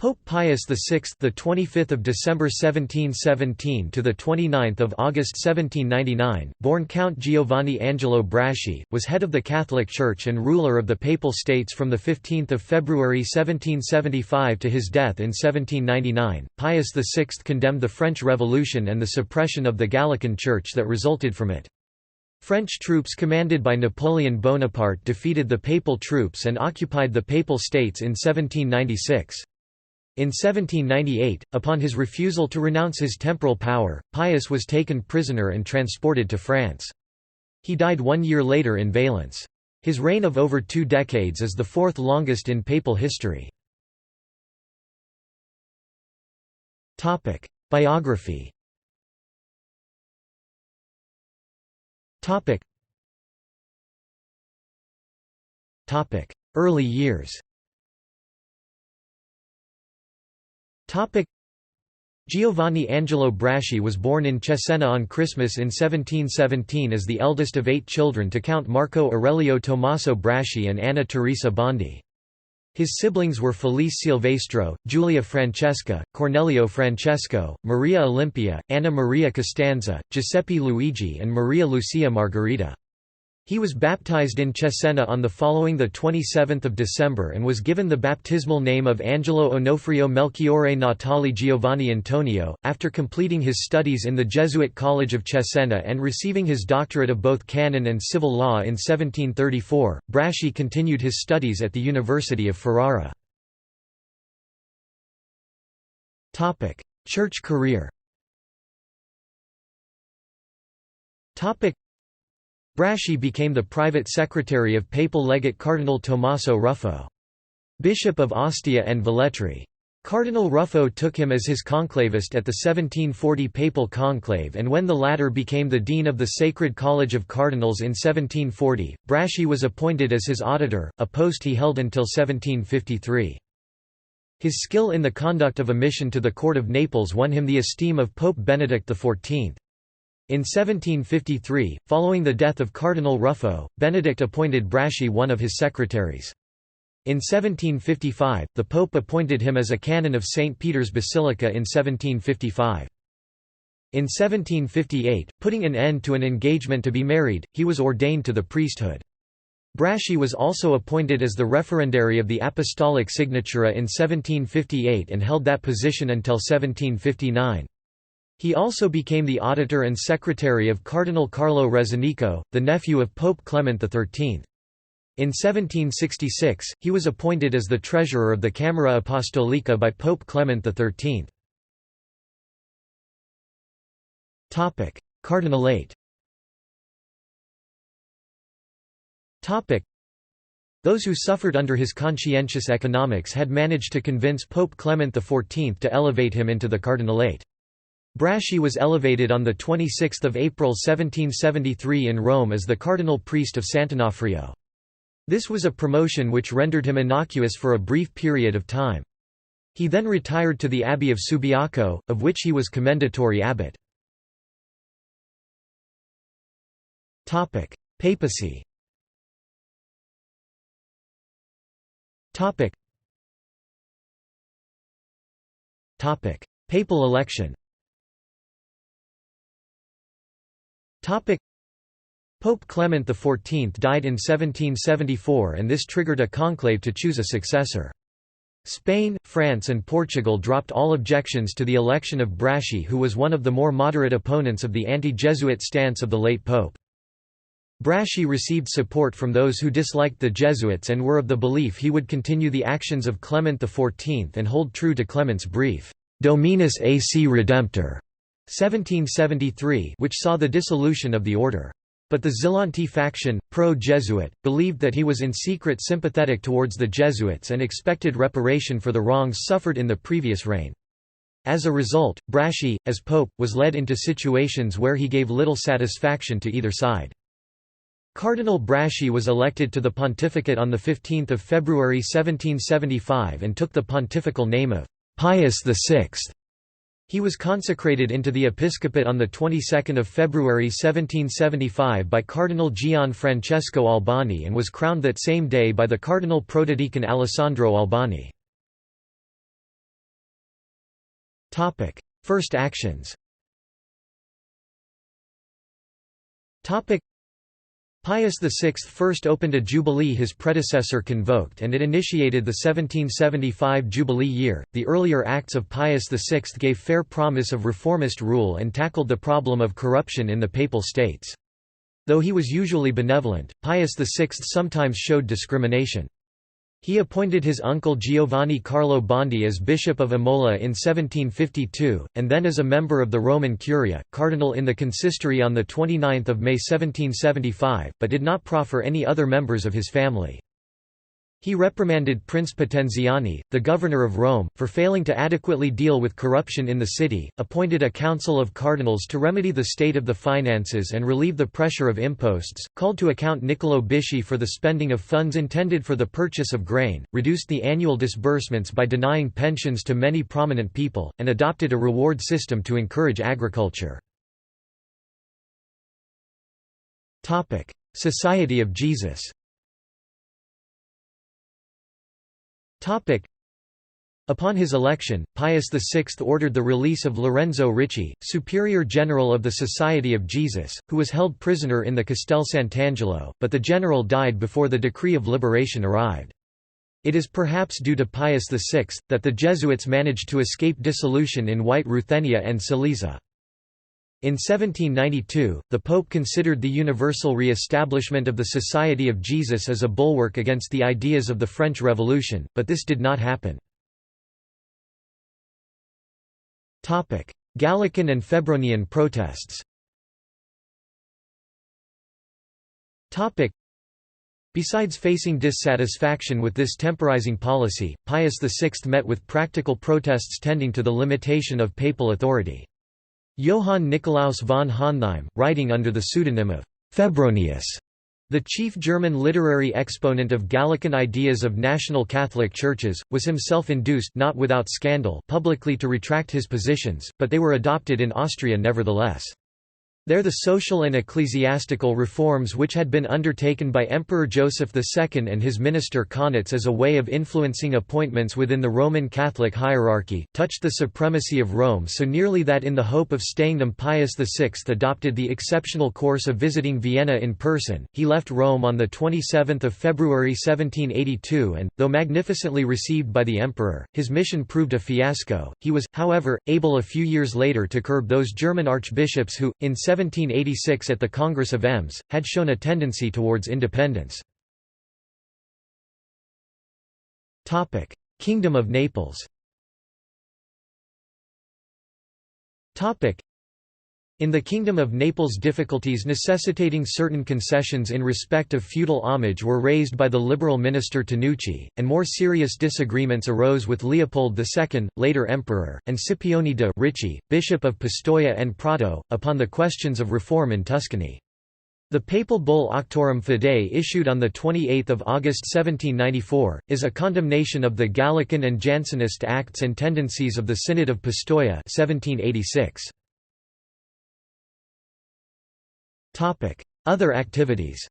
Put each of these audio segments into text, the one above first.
Pope Pius VI, the 25th of December 1717 to the 29th of August 1799, born Count Giovanni Angelo Braschi, was head of the Catholic Church and ruler of the Papal States from the 15th of February 1775 to his death in 1799. Pius VI condemned the French Revolution and the suppression of the Gallican Church that resulted from it. French troops commanded by Napoleon Bonaparte defeated the Papal troops and occupied the Papal States in 1796. In 1798, upon his refusal to renounce his temporal power, Pius was taken prisoner and transported to France. He died 1 year later in Valence. His reign of over 2 decades is the fourth longest in papal history. Biography. Early years. Giovanni Angelo Braschi was born in Cesena on Christmas in 1717 as the eldest of 8 children to Count Marco Aurelio Tommaso Braschi and Anna Teresa Bondi. His siblings were Felice Silvestro, Giulia Francesca, Cornelio Francesco, Maria Olimpia, Anna Maria Costanza, Giuseppe Luigi and Maria Lucia Margherita. He was baptized in Cesena on the following 27 December and was given the baptismal name of Angelo Onofrio Melchiorre Natali Giovanni Antonio. After completing his studies in the Jesuit College of Cesena and receiving his doctorate of both canon and civil law in 1734, Braschi continued his studies at the University of Ferrara. Church career. Braschi became the private secretary of papal legate Cardinal Tommaso Ruffo, Bishop of Ostia and Velletri. Cardinal Ruffo took him as his conclavist at the 1740 papal conclave, and when the latter became the dean of the Sacred College of Cardinals in 1740, Braschi was appointed as his auditor, a post he held until 1753. His skill in the conduct of a mission to the court of Naples won him the esteem of Pope Benedict XIV. In 1753, following the death of Cardinal Ruffo, Benedict appointed Braschi one of his secretaries. In 1755, the Pope appointed him as a canon of St. Peter's Basilica in 1755. In 1758, putting an end to an engagement to be married, he was ordained to the priesthood. Braschi was also appointed as the referendary of the Apostolic Signatura in 1758 and held that position until 1759. He also became the auditor and secretary of Cardinal Carlo Rezzonico, the nephew of Pope Clement XIII. In 1766, he was appointed as the treasurer of the Camera Apostolica by Pope Clement XIII. Cardinalate. Those who suffered under his conscientious economics had managed to convince Pope Clement XIV to elevate him into the cardinalate. Braschi was elevated on 26 April 1773 in Rome as the cardinal priest of Sant'Onofrio. This was a promotion which rendered him innocuous for a brief period of time. He then retired to the abbey of Subiaco, of which he was commendatory abbot. Papacy. Papal election. Pope Clement XIV died in 1774 and this triggered a conclave to choose a successor. Spain, France and Portugal dropped all objections to the election of Braschi, who was one of the more moderate opponents of the anti-Jesuit stance of the late pope. Braschi received support from those who disliked the Jesuits and were of the belief he would continue the actions of Clement XIV and hold true to Clement's brief, Dominus AC Redemptor, 1773, which saw the dissolution of the order. But the Zelanti faction, pro-Jesuit, believed that he was in secret sympathetic towards the Jesuits and expected reparation for the wrongs suffered in the previous reign. As a result, Braschi, as pope, was led into situations where he gave little satisfaction to either side. Cardinal Braschi was elected to the pontificate on 15 February 1775 and took the pontifical name of Pius VI. He was consecrated into the episcopate on the 22nd of February 1775 by Cardinal Gian Francesco Albani and was crowned that same day by the Cardinal Protodeacon Alessandro Albani. First actions. Pius VI first opened a jubilee his predecessor convoked, and it initiated the 1775 jubilee year. The earlier acts of Pius VI gave fair promise of reformist rule and tackled the problem of corruption in the Papal States. Though he was usually benevolent, Pius VI sometimes showed discrimination. He appointed his uncle Giovanni Carlo Bondi as Bishop of Imola in 1752, and then as a member of the Roman Curia, cardinal in the consistory on 29 May 1775, but did not proffer any other members of his family. He reprimanded Prince Potenziani, the governor of Rome, for failing to adequately deal with corruption in the city, appointed a council of cardinals to remedy the state of the finances and relieve the pressure of imposts, called to account Niccolò Bisci for the spending of funds intended for the purchase of grain, reduced the annual disbursements by denying pensions to many prominent people, and adopted a reward system to encourage agriculture. Society of Jesus. Upon his election, Pius VI ordered the release of Lorenzo Ricci, superior general of the Society of Jesus, who was held prisoner in the Castel Sant'Angelo, but the general died before the decree of liberation arrived. It is perhaps due to Pius VI, that the Jesuits managed to escape dissolution in White Ruthenia and Silesia. In 1792, the Pope considered the universal re-establishment of the Society of Jesus as a bulwark against the ideas of the French Revolution, but this did not happen. Gallican and Febronian protests. Besides facing dissatisfaction with this temporizing policy, Pius VI met with practical protests tending to the limitation of papal authority. Johann Nicolaus von Hohenheim, writing under the pseudonym of Febronius, the chief German literary exponent of Gallican ideas of national Catholic churches, was himself induced, not without scandal, publicly to retract his positions, but they were adopted in Austria nevertheless. There the social and ecclesiastical reforms which had been undertaken by Emperor Joseph II and his minister Kaunitz as a way of influencing appointments within the Roman Catholic hierarchy, touched the supremacy of Rome so nearly that in the hope of staying them Pius VI adopted the exceptional course of visiting Vienna in person. He left Rome on 27 February 1782 and, though magnificently received by the emperor, his mission proved a fiasco. He was, however, able a few years later to curb those German archbishops who, in 1786 at the Congress of Ems, had shown a tendency towards independence. Kingdom of Naples. In the Kingdom of Naples, difficulties necessitating certain concessions in respect of feudal homage were raised by the liberal minister Tanucci, and more serious disagreements arose with Leopold II, later emperor, and Scipione de' Ricci, bishop of Pistoia and Prato, upon the questions of reform in Tuscany. The papal bull Auctorum Fidei, issued on 28 August 1794, is a condemnation of the Gallican and Jansenist acts and tendencies of the Synod of Pistoia 1786. Other activities.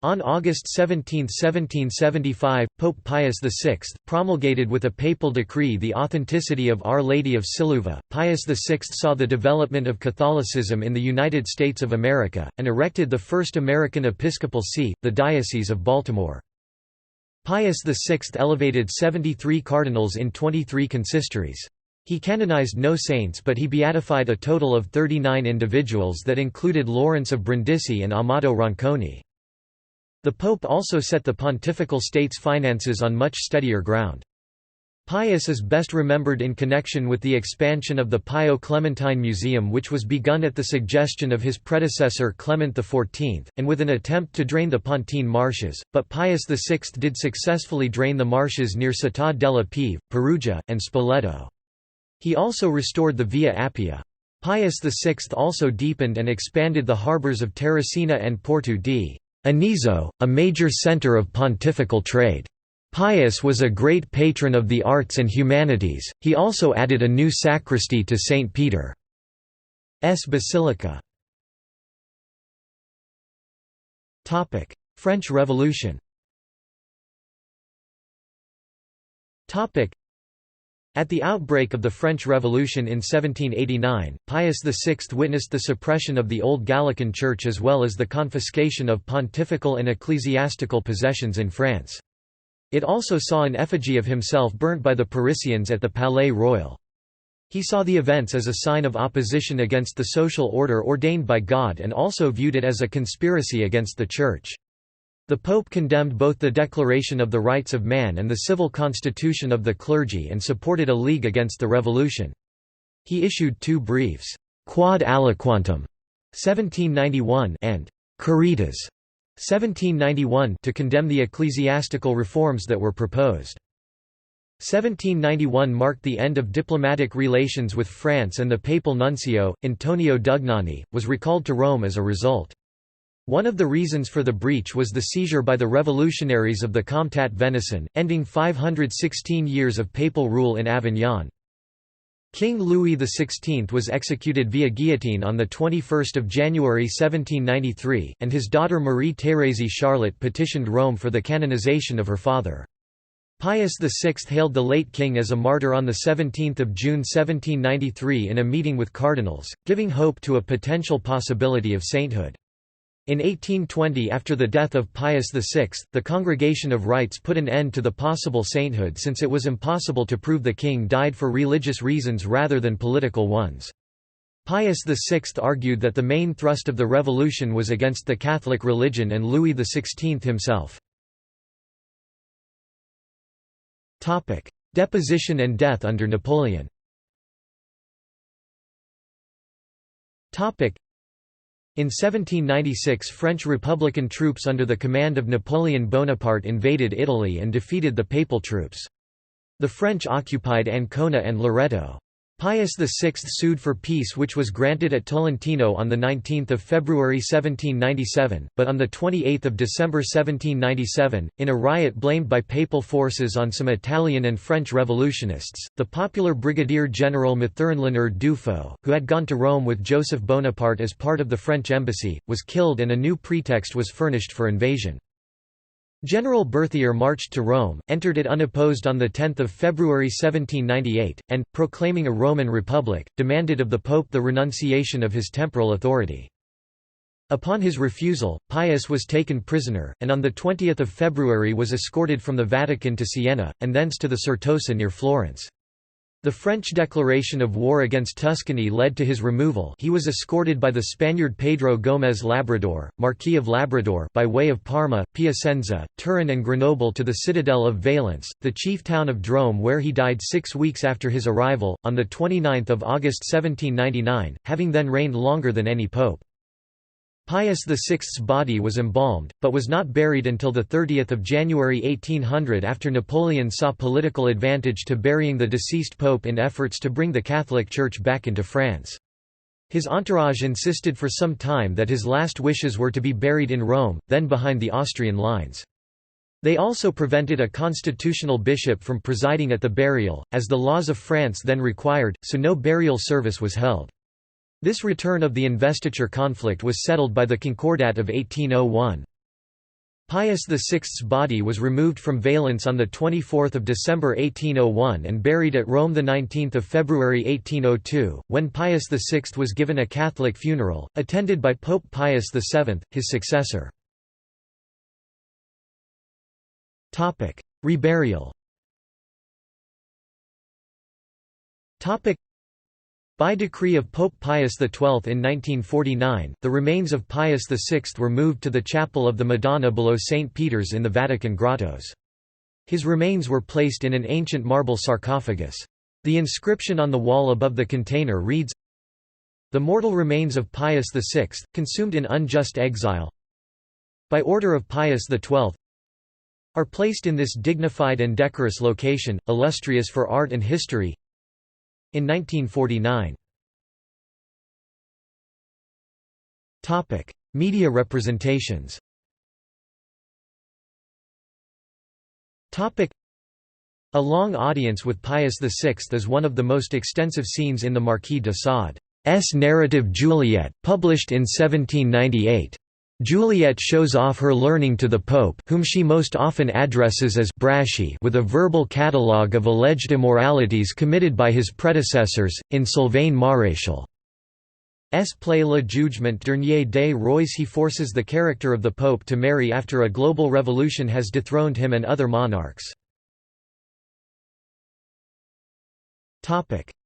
On August 17, 1775, Pope Pius VI promulgated with a papal decree the authenticity of Our Lady of Siluva. Pius VI saw the development of Catholicism in the United States of America, and erected the first American episcopal see, the Diocese of Baltimore. Pius VI elevated 73 cardinals in 23 consistories. He canonized no saints, but he beatified a total of 39 individuals that included Lawrence of Brindisi and Amato Ronconi. The Pope also set the pontifical state's finances on much steadier ground. Pius is best remembered in connection with the expansion of the Pio Clementine Museum, which was begun at the suggestion of his predecessor Clement XIV, and with an attempt to drain the Pontine marshes, but Pius VI did successfully drain the marshes near Città della Pieve, Perugia, and Spoleto. He also restored the Via Appia. Pius VI also deepened and expanded the harbours of Terracina and Porto di Anisio, a major centre of pontifical trade. Pius was a great patron of the arts and humanities. He also added a new sacristy to St. Peter's Basilica. French Revolution. At the outbreak of the French Revolution in 1789, Pius VI witnessed the suppression of the Old Gallican Church as well as the confiscation of pontifical and ecclesiastical possessions in France. It also saw an effigy of himself burnt by the Parisians at the Palais Royal. He saw the events as a sign of opposition against the social order ordained by God and also viewed it as a conspiracy against the Church. The Pope condemned both the Declaration of the Rights of Man and the civil constitution of the clergy and supported a league against the revolution. He issued two briefs, Quod Aliquantum 1791 and Caritas 1791, to condemn the ecclesiastical reforms that were proposed. 1791 marked the end of diplomatic relations with France, and the papal nuncio, Antonio Dugnani, was recalled to Rome as a result. One of the reasons for the breach was the seizure by the revolutionaries of the Comtat Venaissin, ending 516 years of papal rule in Avignon. King Louis XVI was executed via guillotine on 21 January 1793, and his daughter Marie-Thérèse Charlotte petitioned Rome for the canonization of her father. Pius VI hailed the late king as a martyr on 17 June 1793 in a meeting with cardinals, giving hope to a potential possibility of sainthood. In 1820, after the death of Pius VI, the Congregation of Rites put an end to the possible sainthood since it was impossible to prove the king died for religious reasons rather than political ones. Pius VI argued that the main thrust of the revolution was against the Catholic religion and Louis XVI himself. Deposition and death under Napoleon. In 1796, French Republican troops under the command of Napoleon Bonaparte invaded Italy and defeated the papal troops. The French occupied Ancona and Loreto. Pius VI sued for peace, which was granted at Tolentino on 19 February 1797, but on 28 December 1797, in a riot blamed by papal forces on some Italian and French revolutionists, the popular Brigadier General Mathurin-Léonard Dufaux, who had gone to Rome with Joseph Bonaparte as part of the French embassy, was killed and a new pretext was furnished for invasion. General Berthier marched to Rome, entered it unopposed on 10 February 1798, and, proclaiming a Roman Republic, demanded of the Pope the renunciation of his temporal authority. Upon his refusal, Pius was taken prisoner, and on 20 February was escorted from the Vatican to Siena, and thence to the Certosa near Florence. The French declaration of war against Tuscany led to his removal. He was escorted by the Spaniard Pedro Gómez Labrador, Marquis of Labrador, by way of Parma, Piacenza, Turin and Grenoble to the citadel of Valence, the chief town of Drôme, where he died 6 weeks after his arrival, on 29 August 1799, having then reigned longer than any pope. Pius VI's body was embalmed, but was not buried until 30 January 1800 after Napoleon saw political advantage to burying the deceased pope in efforts to bring the Catholic Church back into France. His entourage insisted for some time that his last wishes were to be buried in Rome, then behind the Austrian lines. They also prevented a constitutional bishop from presiding at the burial, as the laws of France then required, so no burial service was held. This return of the investiture conflict was settled by the Concordat of 1801. Pius VI's body was removed from Valence on 24 December 1801 and buried at Rome 19 February 1802, when Pius VI was given a Catholic funeral, attended by Pope Pius VII, his successor. Reburial. By decree of Pope Pius XII in 1949, the remains of Pius VI were moved to the chapel of the Madonna below St. Peter's in the Vatican grottos. His remains were placed in an ancient marble sarcophagus. The inscription on the wall above the container reads, "The mortal remains of Pius VI, consumed in unjust exile, by order of Pius XII, are placed in this dignified and decorous location, illustrious for art and history, in 1949. Media representations. A long audience with Pius VI is one of the most extensive scenes in the Marquis de Sade's narrative Juliet, published in 1798. Juliet shows off her learning to the Pope, whom she most often addresses as Braschi, with a verbal catalogue of alleged immoralities committed by his predecessors, in Sylvain Maréchal. S. play Le Jugement dernier des rois. He forces the character of the Pope to marry after a global revolution has dethroned him and other monarchs.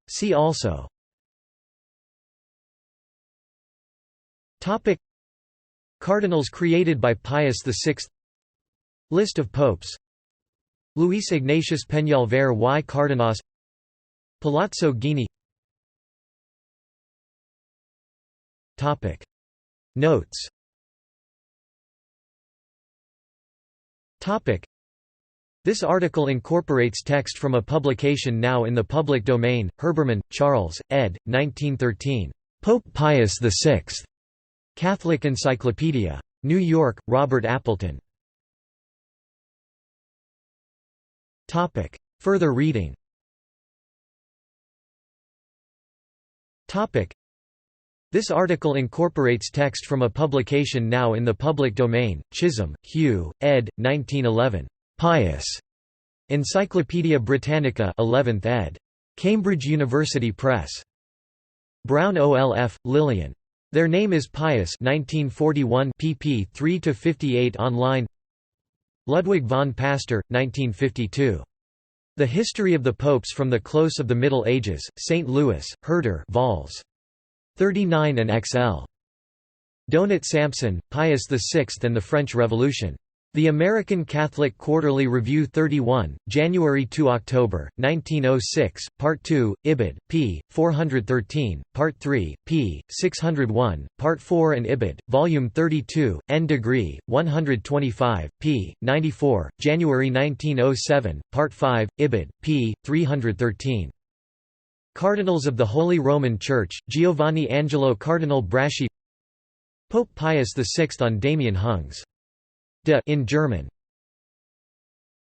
See also Cardinals created by Pius VI, List of popes, Luis Ignatius Peñalver y Cárdenas, Palazzo Guini. Notes. This article incorporates text from a publication now in the public domain. Herbermann, Charles, ed. 1913. Pope Pius VI. Catholic Encyclopedia. New York, Robert Appleton. Further reading. This article incorporates text from a publication now in the public domain. Chisholm, Hugh, ed. 1911. Pius. Encyclopædia Britannica 11th ed. Cambridge University Press. Brown OLF, Lillian. Their Name is Pius 1941 pp 3–58 online. Ludwig von Pastor, 1952. The History of the Popes from the Close of the Middle Ages, St. Louis, Herder Vols. 39 and XL. Donat Sampson, Pius VI and the French Revolution. The American Catholic Quarterly Review 31, January to October, 1906, Part 2, Ibid, p. 413, Part 3, p. 601, Part 4 and Ibid, Volume 32, N. Degree, 125, p. 94, January 1907, Part 5, Ibid, p. 313. Cardinals of the Holy Roman Church, Giovanni Angelo Cardinal Braschi. Pope Pius VI on Damien Hung's De in German.